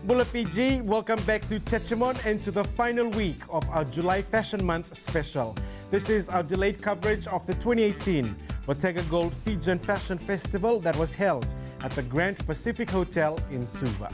Mula Fiji, welcome back to Jejemon and to the final week of our July Fashion Month special. This is our delayed coverage of the 2018 Bottega Gold Fijian Fashion Festival that was held at the Grand Pacific Hotel in Suva.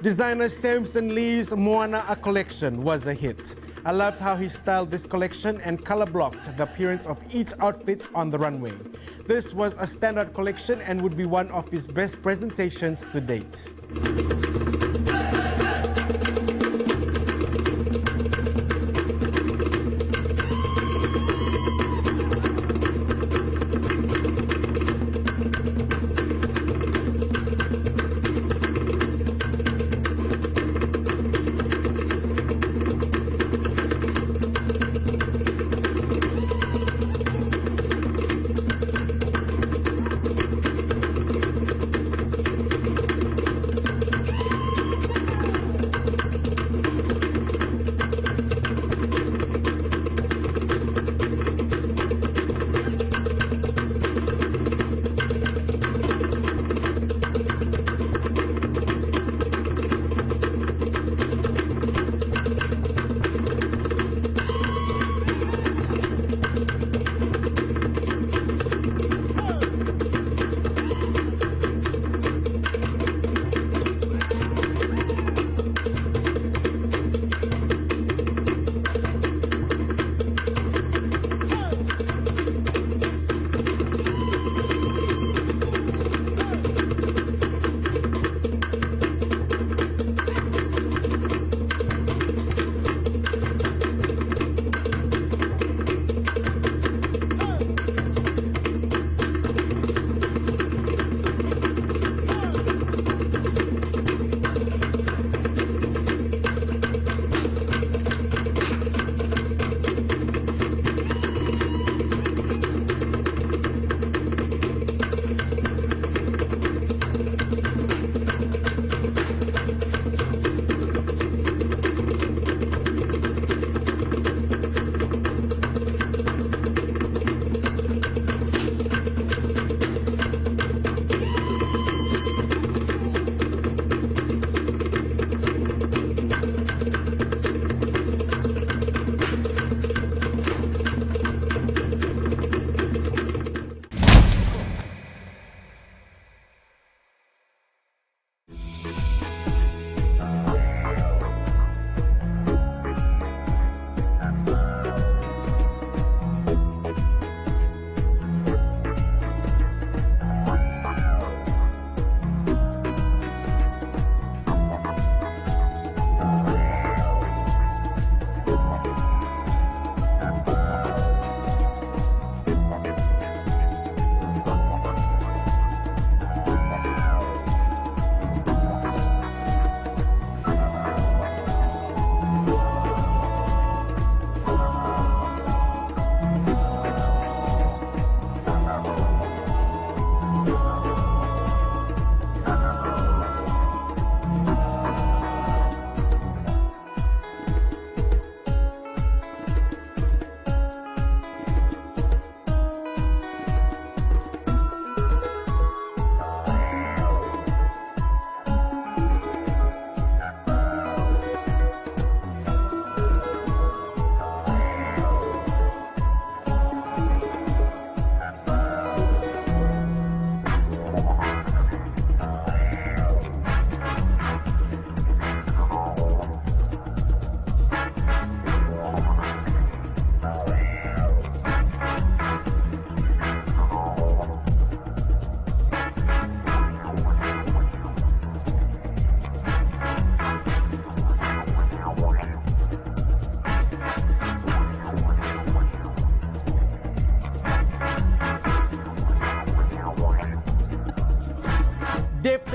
Designer Samson Lee's Moira collection was a hit. I loved how he styled this collection and color blocked the appearance of each outfit on the runway. This was a standout collection and would be one of his best presentations to date.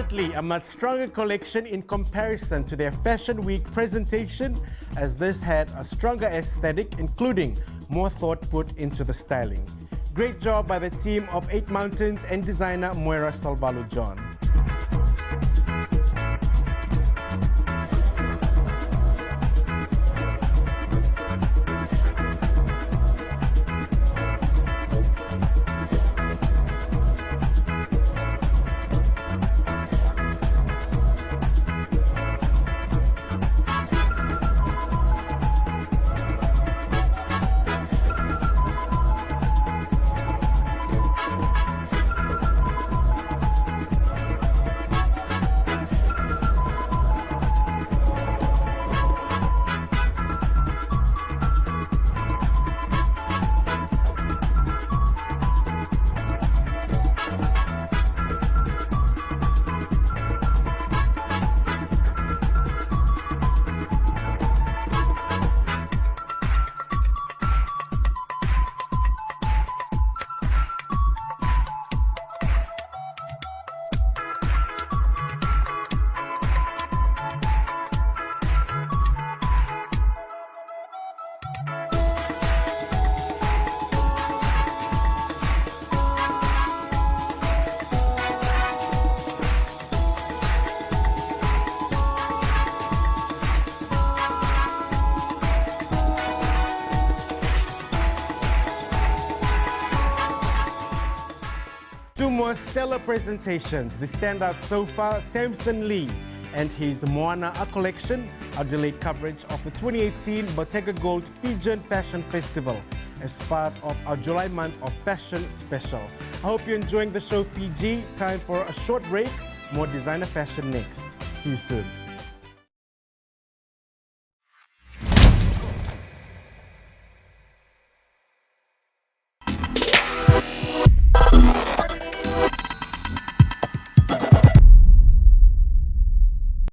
Definitely a much stronger collection in comparison to their Fashion Week presentation, as this had a stronger aesthetic, including more thought put into the styling. Great job by the team of 8 Mountains and designer Moira Solvalu John. Two more stellar presentations. The standout so far, Samson Lee and his Moana collection, our delayed coverage of the 2018 Bottega Gold Fijian Fashion Festival as part of our July month of fashion special. I hope you're enjoying the show, Fiji. Time for a short break. More designer fashion next. See you soon.